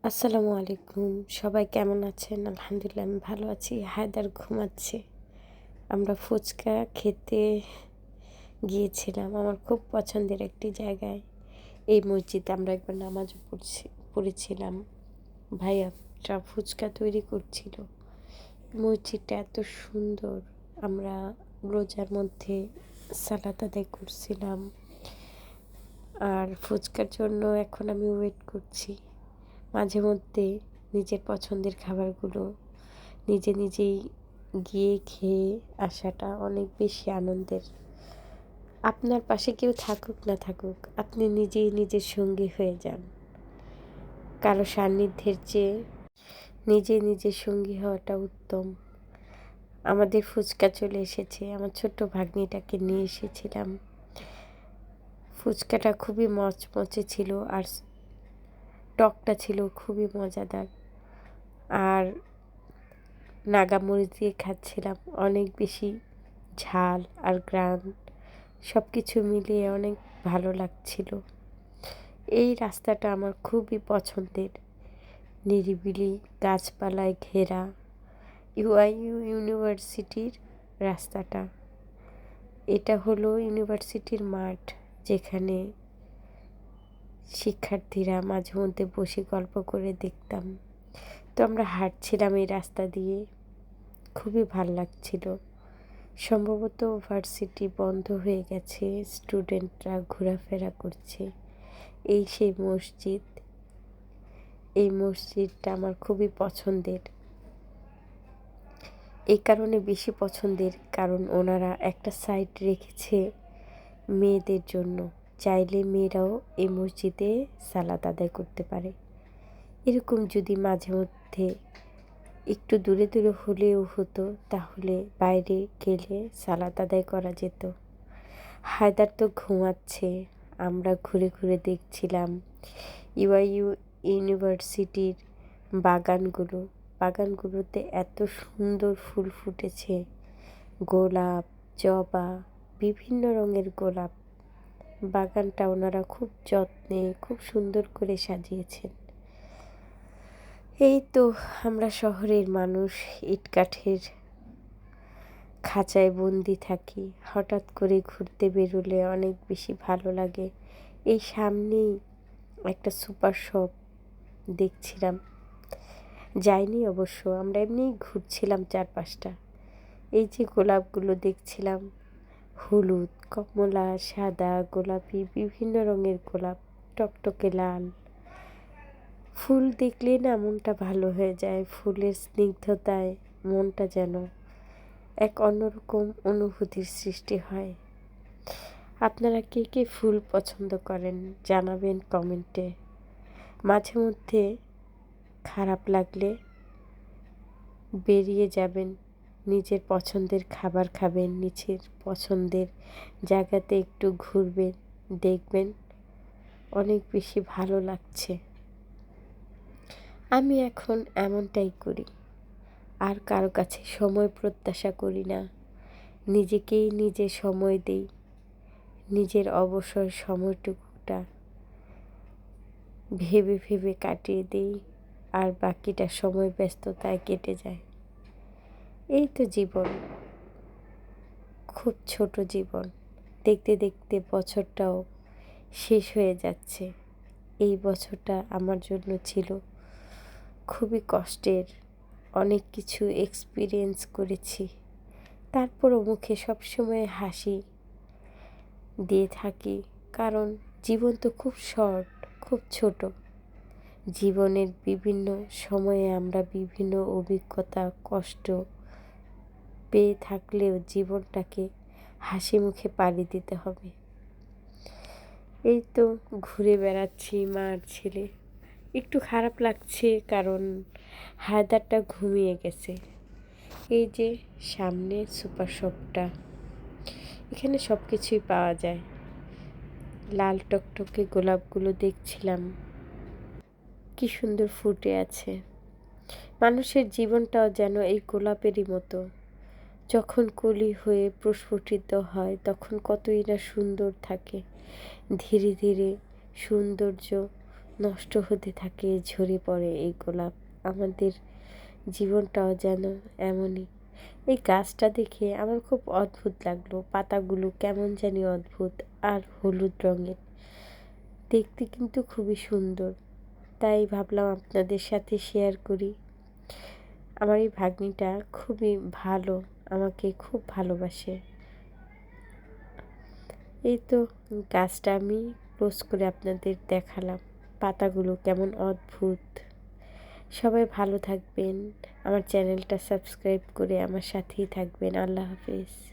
আসসালামু আলাইকুম। সবাই কেমন আছেন? আলহামদুলিল্লাহ আমি ভালো আছি। হায়দার ঘুমাচ্ছে। আমরা ফুচকা খেতে গিয়েছিলাম। আমার খুব পছন্দের একটি জায়গায়। এই মসজিদে আমরা একবার নামাজও পড়েছিলাম। ভাইয়াটা ফুচকা তৈরি করছিল। মসজিদটা এত সুন্দর। আমরা রোজার মধ্যে সালাত আদায় করছিলাম। আর ফুচকার জন্য এখন আমি ওয়েট করছি। মাঝে মধ্যে নিজের পছন্দের খাবারগুলো নিজেই গিয়ে খেয়ে আসাটা অনেক বেশি আনন্দের। আপনার পাশে কেউ থাকুক না থাকুক, আপনি নিজেই নিজের সঙ্গী হয়ে যান। কারো সান্নিধ্যের চেয়ে নিজের সঙ্গী হওয়াটা উত্তম। আমাদের ফুচকা চলে এসেছে। আমার ছোট্ট ভাগ্নিটাকে নিয়ে এসেছিলাম। ফুচকাটা খুবই মচমচে ছিল আর টকটা ছিল খুবই মজাদার। আর নাগামরিচ দিয়ে খাচ্ছিলাম। অনেক বেশি ঝাল আর গ্রান সব কিছু মিলিয়ে অনেক ভালো লাগছিল। এই রাস্তাটা আমার খুবই পছন্দের। নিরিবিলি গাছপালায় ঘেরা ইউআইইউ ইউনিভার্সিটির রাস্তাটা। এটা হলো ইউনিভার্সিটির মাঠ, যেখানে শিক্ষার্থীরা মাঝে মধ্যে বসে গল্প করে দেখতাম। তো আমরা হাঁটছিলাম এই রাস্তা দিয়ে। খুবই ভাল লাগছিল। সম্ভবত ভার্সিটি বন্ধ হয়ে গেছে, স্টুডেন্টরা ঘোরাফেরা করছে। এই সেই মসজিদ। এই মসজিদটা আমার খুবই পছন্দের। এই কারণে বেশি পছন্দের, কারণ ওনারা একটা সাইড রেখেছে মেয়েদের জন্য। চাইলে মেয়েরাও এই মসজিদে সালাত আদায় করতে পারে। এরকম যদি মাঝে মধ্যে একটু দূরে দূরে হলেও হতো, তাহলে বাইরে গেলে সালাত আদায় করা যেত। হায়দার তো ঘুমাচ্ছে। আমরা ঘুরে ঘুরে দেখছিলাম ইউআইইউ ইউনিভার্সিটির বাগানগুলোতে এত সুন্দর ফুল ফুটেছে। গোলাপ, জবা, বিভিন্ন রঙের গোলাপ। বাগানটা ওনারা খুব যত্নে খুব সুন্দর করে সাজিয়েছেন। এই তো আমরা শহরের মানুষ, ইটকাঠের খাঁচায় বন্দি থাকি। হঠাৎ করে ঘুরতে বেরোলে অনেক বেশি ভালো লাগে। এই সামনেই একটা সুপার শপ দেখছিলাম। যাইনি অবশ্য, আমরা এমনিই ঘুরছিলাম চারপাশটা। এই যে গোলাপগুলো দেখছিলাম, হলুদ, কমলা, সাদা, গোলাপি, বিভিন্ন রঙের গোলাপ, টকটকে লাল। ফুল দেখলে না মনটা ভালো হয়ে যায়। ফুলের স্নিগ্ধতায় মনটা যেন এক অন্যরকম অনুভূতির সৃষ্টি হয়। আপনারা কে কে ফুল পছন্দ করেন জানাবেন কমেন্টে। মাঝে মধ্যে খারাপ লাগলে বেরিয়ে যাবেন, নিজের পছন্দের খাবার খাবেন, নিজের পছন্দের জায়গাতে একটু ঘুরবেন, দেখবেন অনেক বেশি ভালো লাগছে। আমি এখন এমনটাই করি। আর কারো কাছে সময় প্রত্যাশা করি না। নিজেকেই নিজে সময় দেই। নিজের অবসর সময়টুকুটা ভেবে ভেবে কাটিয়ে দিই, আর বাকিটা সময় ব্যস্ততায় কেটে যায়। এই তো জীবন, খুব ছোট জীবন। দেখতে দেখতে বছরটাও শেষ হয়ে যাচ্ছে। এই বছরটা আমার জন্য ছিল খুবই কষ্টের। অনেক কিছু এক্সপিরিয়েন্স করেছি। তারপরও মুখে সবসময় হাসি দিয়ে থাকি, কারণ জীবন তো খুব শর্ট, খুব ছোট। জীবনের বিভিন্ন সময়ে আমরা বিভিন্ন অভিজ্ঞতা, কষ্ট পেয়ে থাকলেও জীবনটাকে হাসি মুখে পাড়ি দিতে হবে। এই তো ঘুরে বেড়াচ্ছি মা আর ছেলে। একটু খারাপ লাগছে, কারণ হায়দারটা ঘুমিয়ে গেছে। এই যে সামনে সুপার শপটা, এখানে সব কিছুই পাওয়া যায়। লাল টকটকে গোলাপগুলো দেখছিলাম, কি সুন্দর ফুটে আছে। মানুষের জীবনটাও যেন এই গোলাপেরই মতো। যখন কলি হয়ে প্রস্ফুটিত হয় তখন কতই না সুন্দর থাকে। ধীরে ধীরে সৌন্দর্য নষ্ট হতে থাকে, ঝরে পড়ে এই গোলাপ। আমাদের জীবনটাও যেন এমনই। এই গাছটা দেখে আমার খুব অদ্ভুত লাগলো, পাতাগুলো কেমন জানি অদ্ভুত আর হলুদ রঙের, দেখতে কিন্তু খুবই সুন্দর। তাই ভাবলাম আপনাদের সাথে শেয়ার করি। আমার এই ভাগ্নিটা খুবই ভালো, আমাকে খুব ভালোবাসে। এই তো গাছটা আমি ক্লোজ করে আপনাদের দেখালাম, পাতাগুলো কেমন অদ্ভুত। সবাই ভালো থাকবেন, আমার চ্যানেলটা সাবস্ক্রাইব করে আমার সাথেই থাকবেন। আল্লাহ হাফেজ।